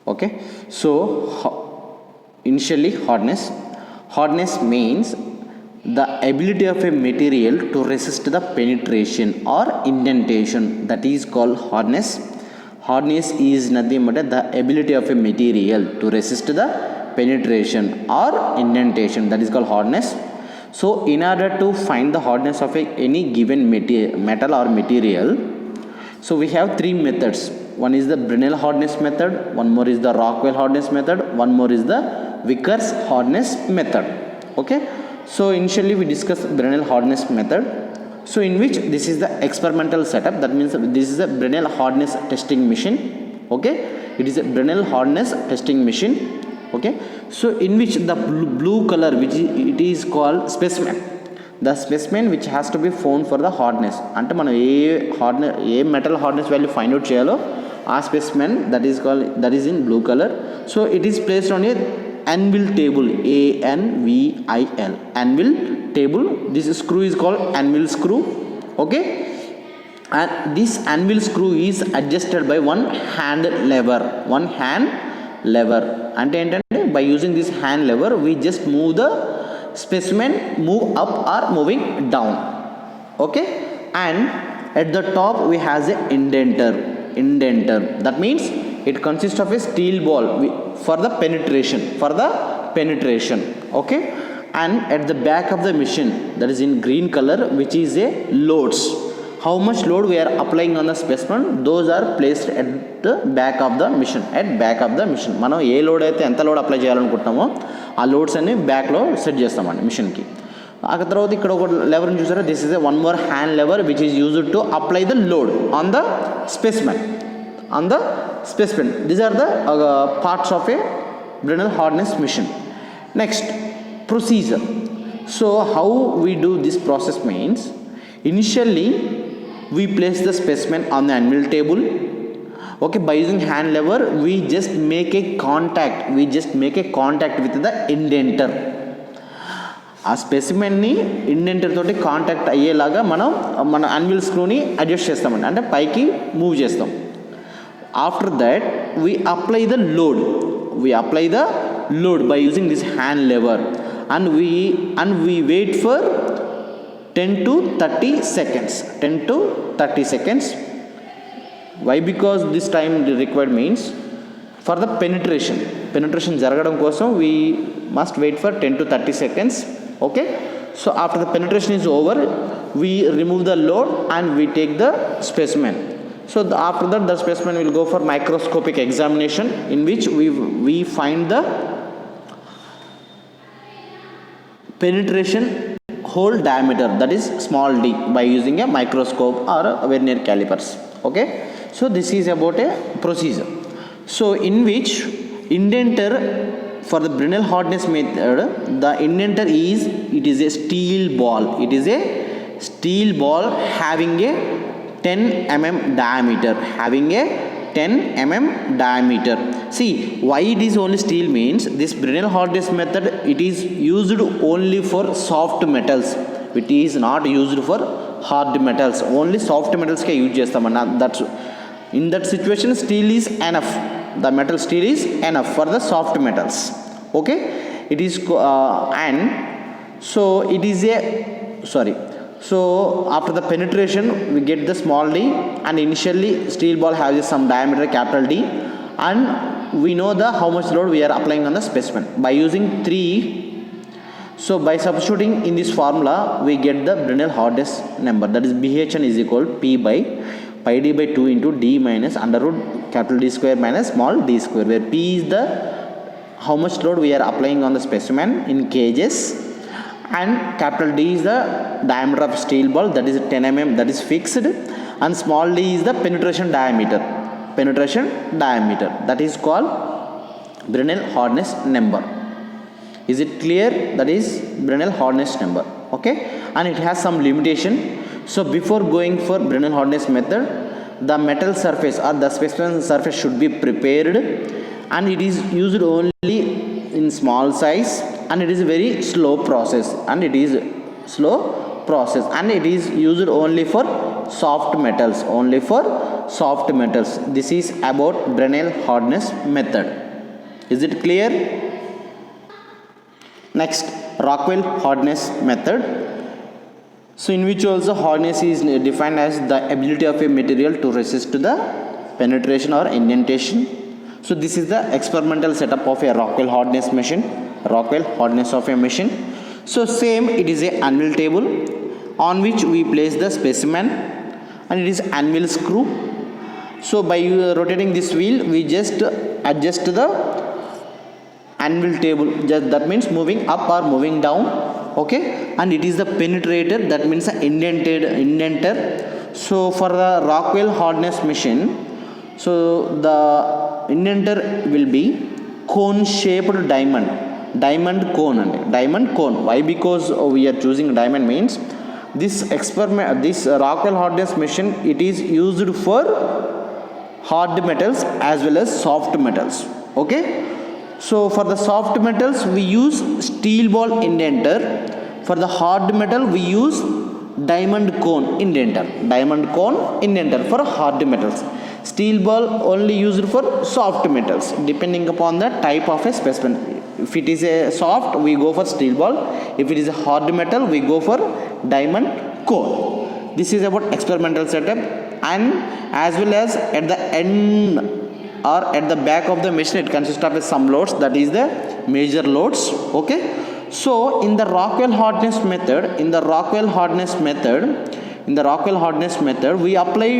Okay, so initially hardness means the ability of a material to resist the penetration or indentation, that is called hardness. Hardness is nothing but the ability of a material to resist the penetration or indentation, that is called hardness. So in order to find the hardness of any given metal or material, so we have three methods. One is the Brinell hardness method, one more is the Rockwell hardness method, one more is the Vickers hardness method. Okay, so initially we discussed Brinell hardness method. So in which this is the experimental setup, that means this is a Brinell hardness testing machine. Okay, it is a Brinell hardness testing machine. Okay, so in which the blue color, which it is called specimen, the specimen which has to be found for the hardness, అంటే మనం ఏ metal hardness value find out చేయాలో ఆ specimen that is in blue color. So it is placed on a anvil table, ANVIL, anvil table. This screw is called anvil screw. Okay, and this anvil screw is adjusted by one hand lever. అంటే ఏంటంటే by using this hand lever we just move the specimen, move up or moving down. Okay, and at the top we has a indenter. That means it consists of a steel ball for the penetration. Okay, and at the back of the machine, that is in green color, which is a loads. How much load we are applying on the specimen, those are placed at the back of the machine. మనం ఏ load అయితే ఎంత load apply చేయాలనుకుంటున్నామో ఆ loads అన్ని బ్యాక్లో set చేస్తామండి మిషన్కి. ఆ తర్వాత ఇక్కడ ఒక లెవర్ని చూసారా, this is one more hand lever which is used to apply the load on the specimen. These are the parts of a Brinell hardness machine. Next, procedure. So how we do this process means, initially we place the specimen on the anvil table. Okay, by using hand lever we just make a contact with the indenter. ఆ స్పెసిమెన్ని indenter తోటి contact అయ్యేలాగా మన anvil స్క్రూని adjust చేస్తామండి, అంటే పైకి move చేస్తాం. After that we apply the load by using this hand lever, and we wait for 10 to 30 seconds. Why? Because this time required means for the penetration జరగడం కోసం we must wait for 10 to 30 seconds. Okay, so after the penetration is over we remove the load and we take the specimen. So after that the specimen will go for microscopic examination, in which we find the penetration hole diameter, that is small d, by using a microscope or a vernier calipers. Okay, so this is about a procedure. So in which indenter, for the Brinell hardness method, the indenter is a steel ball. It is a steel ball having a 10 mm diameter. See, why it is only steel means, this Brinell hardness method, it is used only for soft metals. It is not used for hard metals. Only soft metals ke use chestamanda. That's in that situation steel is enough. The metal steel is enough for the soft metals. Okay, it is and so it is a so after the penetration we get the small d, and initially steel ball has some diameter capital D, and we know the how much load we are applying on the specimen by using 3. So by substituting in this formula we get the Brinell hardness number, that is BHN is equal to P by pi d by 2 into d minus under root capital D square minus small d square, where P is the how much load we are applying on the specimen in kgs, and capital D is the diameter of steel ball, that is 10 mm, that is fixed, and small d is the penetration diameter, that is called Brinell hardness number. Is it clear? That is Brinell hardness number. Okay, and it has some limitation. So before going for Brinell hardness method, the metal surface or the specimen surface should be prepared, and it is used only in small size, and it is a very slow process, and it is used only for soft metals, only for soft metals. This is about Brenner hardness method. Is it clear? Next, Rockwell hardness method. So in which also hardness is defined as the ability of a material to resist the penetration or indentation. So this is the experimental setup of a Rockwell hardness machine. Rockwell hardness of a machine. So same, it is a anvil table on which we place the specimen, and it is anvil screw. So by rotating this wheel, we just adjust the anvil table, just that means moving up or moving down, okay. And it is the penetrator, that means the indenter. So for the Rockwell hardness machine, so the indenter will be cone shaped diamond cone. Why? Because we are choosing diamond means this Rockwell hardness machine, it is used for hard metals as well as soft metals, okay. So for the soft metals we use steel ball indenter. For the hard metal we use diamond cone indenter for hard metals. Steel ball only used for soft metals, depending upon the type of a specimen. If it is a soft, we go for steel ball. If it is a hard metal, we go for diamond cone. This is about experimental setup, and as well as at the end or at the back of the machine, it consists of some loads, that is the major loads, okay. So in the Rockwell hardness method, we apply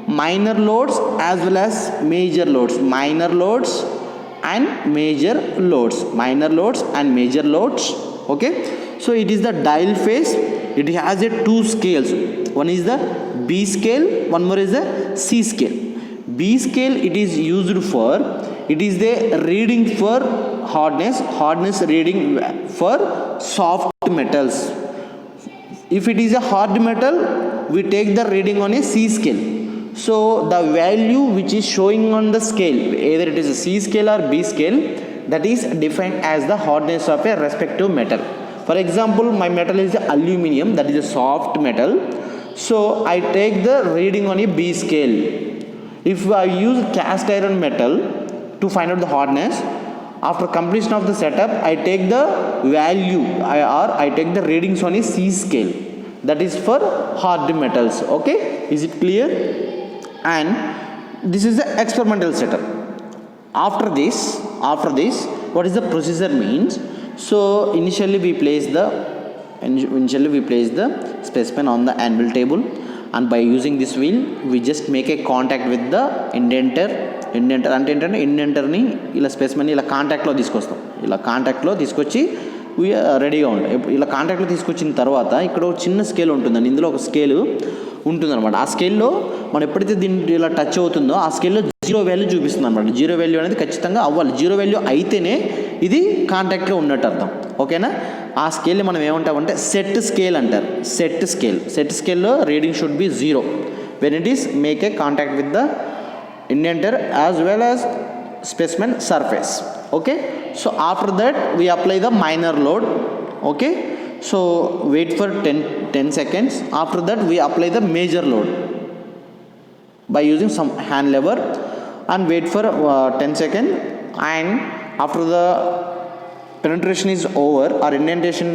minor loads as well as major loads, okay. So it is the dial phase. It has a two scales. One is the B scale, one more is the C scale. B scale, it is used for, it is the reading for hardness reading for soft metals. If it is a hard metal, we take the reading on a C scale. So the value which is showing on the scale, either it is a C scale or B scale, that is defined as the hardness of a respective metal. For example, my metal is the aluminum, that is a soft metal. So I take the reading on a B scale. If I use cast iron metal to find out the hardness, after completion of the setup, I take the value I take the readings on a C scale. That is for hard metals, okay. Is it clear? And this is the experimental setup. After this, what is the procedure means? So initially we place the specimen on the anvil table, and by using this wheel we just make a contact with the indenter అంటే ఏంటంటే ఇండెంటర్ని ఇలా specimen ఇలా కాంటాక్ట్లో తీసుకొచ్చి రెడీగా ఉంటాయి. ఇలా కాంటాక్ట్లో తీసుకొచ్చిన తర్వాత ఇక్కడ ఒక చిన్న స్కేల్ ఉంటుందండి. ఇందులో ఒక స్కేల్ ఉంటుందన్నమాట. ఆ స్కేల్లో మనం ఎప్పుడైతే దీన్ని ఇలా టచ్ అవుతుందో ఆ స్కేల్లో జీరో వాల్యూ చూపిస్తుంది అనమాట. జీరో వాల్యూ అనేది ఖచ్చితంగా అవ్వాలి. జీరో వాల్యూ అయితేనే ఇది కాంటాక్ట్లో ఉన్నట్టు అర్థం, ఓకేనా. ఆ స్కేల్ని మనం ఏమంటామంటే సెట్ స్కేల్ అంటారు. సెట్ స్కేల్లో reading should be zero when it is make a contact with the indenter as well as specimen surface, okay. So after that we apply the minor load, okay. So wait for 10 seconds. After that we apply the major load by using some hand lever, and wait for 10 seconds. And after the penetration is over or indentation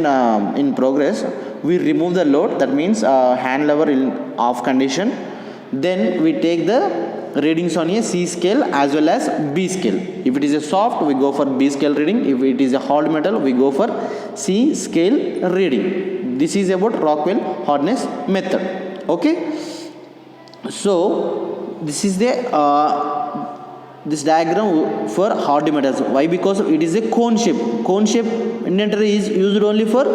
in progress, we remove the load, that means hand lever in off condition. Then we take the readings on a C scale as well as B scale. If it is a soft, we go for B scale reading. If it is a hard metal, we go for C scale reading. This is about Rockwell hardness method, okay. So this is the this diagram for hard metals. Why? Because it is a cone shape indenter is used only for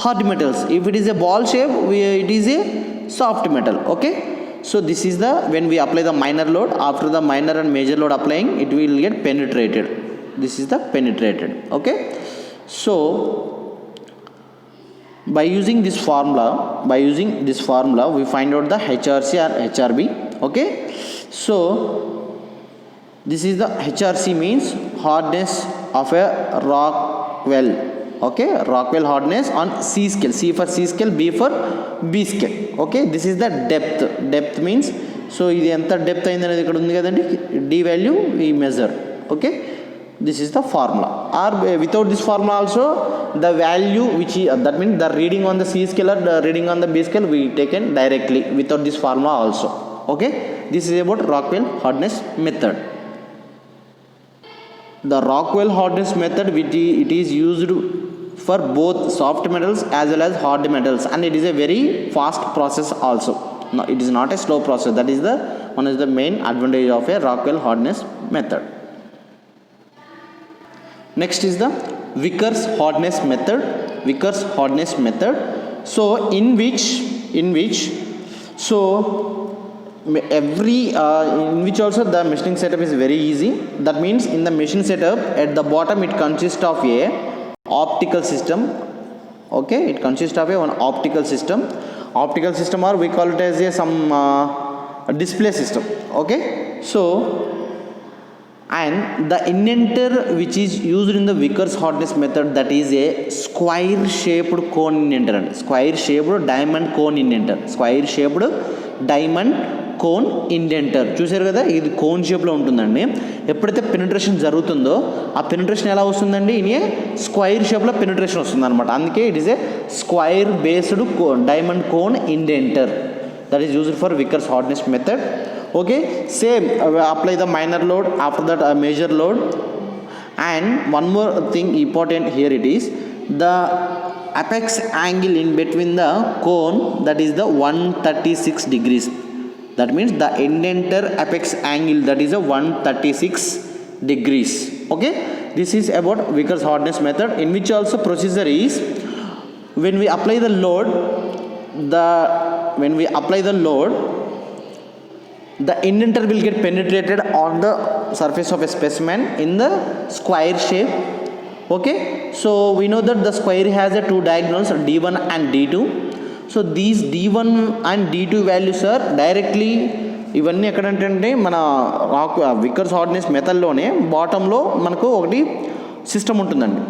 hard metals. If it is a ball shape, it is a soft metal, okay. So this is the when we apply the minor load. After the minor and major load applying, it will get penetrated. This is the penetrated, okay. So by using this formula we find out the HRC or HRB, okay. So this is the HRC means hardness of a Rockwell Okay, Rockwell hardness on C scale. C for C scale, B for B scale. Okay, this is the depth. Depth means, so ఇది ఎంత depth అయింది అనేది ఇక్కడ ఉంది కదండి, D value we measure. Okay, this is the formula. Or without this formula also, the value which that means the reading on the C scale or the reading on the B scale we taken directly without this formula also. Okay, this is about Rockwell hardness method. The Rockwell hardness method, which it is used for both soft metals as well as hard metals, and it is a very fast process also. No, it is not a slow process. That is the one is the main advantage of a Rockwell hardness method. Next is the Vickers hardness method. Vickers hardness method. So in which so every in which also the machining setup is very easy. That means in the machine setup, at the bottom it consists of a optical system. Okay, it consists of one optical system, or we call it as a some display system. Okay, so and the indenter which is used in the Vickers hardness method, that is a square shaped cone indenter, square shaped diamond cone indenter, square shaped diamond cone indenter. చూసారు కదా, ఇది cone షేప్లో ఉంటుందండి. ఎప్పుడైతే penetration జరుగుతుందో ఆ penetration ఎలా వస్తుందండి, ఇన్ ఏ స్క్వైర్ షేప్లో పెనిట్రేషన్ వస్తుంది అనమాట. అందుకే it is a square based diamond cone indenter, that is used for Vickers hardness method. Okay, same apply the minor load, after that a major load. And one more thing important here, it is the apex angle in between the cone, that is the 136 degrees. That means the indenter apex angle, that is a 136 degrees. Okay, this is about Vickers hardness method, in which also procedure is when we apply the load, the indenter will get penetrated on the surface of a specimen in the square shape. Okay, so we know that the square has a two diagonals, D1 and D2. So these D1 and D2 values are directly, ఇవన్నీ ఎక్కడంటే మన Vickers hardness మెథడ్లోనే బాటంలో మనకు ఒకటి system ఉంటుందండి,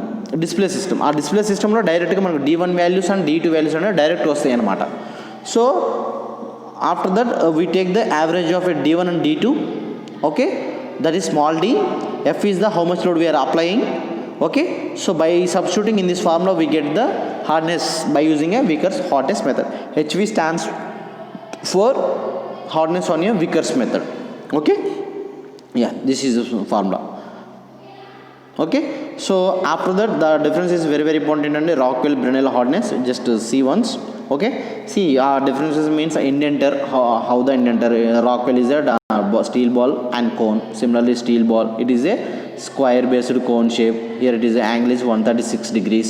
display system. ఆ display సిస్టంలో డైరెక్ట్గా మనకు D1 values and D2 values అనేవి డైరెక్ట్ వస్తాయి అన్నమాట. So after that we take the average of a D1 and D2. Okay, that is small d. F is the how much load we are applying. Okay, so by substituting in this formula we get the hardness by using a Vickers hardness method. HV stands for hardness on a Vickers method. Okay, yeah, this is the formula. Okay, so after that the difference is very very important, and Rockwell Brinell hardness, just see once. Okay, see differences means indenter, how the indenter, Rockwell is a steel ball and cone. Similarly steel ball, it is a square based cone shape. Here it is the angle is 136 degrees.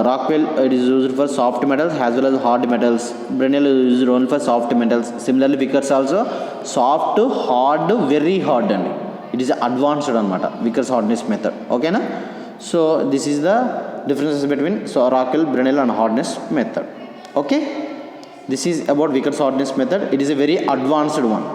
Rockwell, it is used for soft metals as well as hard metals. Brinell is used only for soft metals. Similarly Vickers also soft, hard, very hard, and it is advanced anamata, Vickers hardness method. Okay na? So this is the differences between Rockwell, Brinell and hardness method. Okay, this is about Vickers hardness method. It is a very advanced one.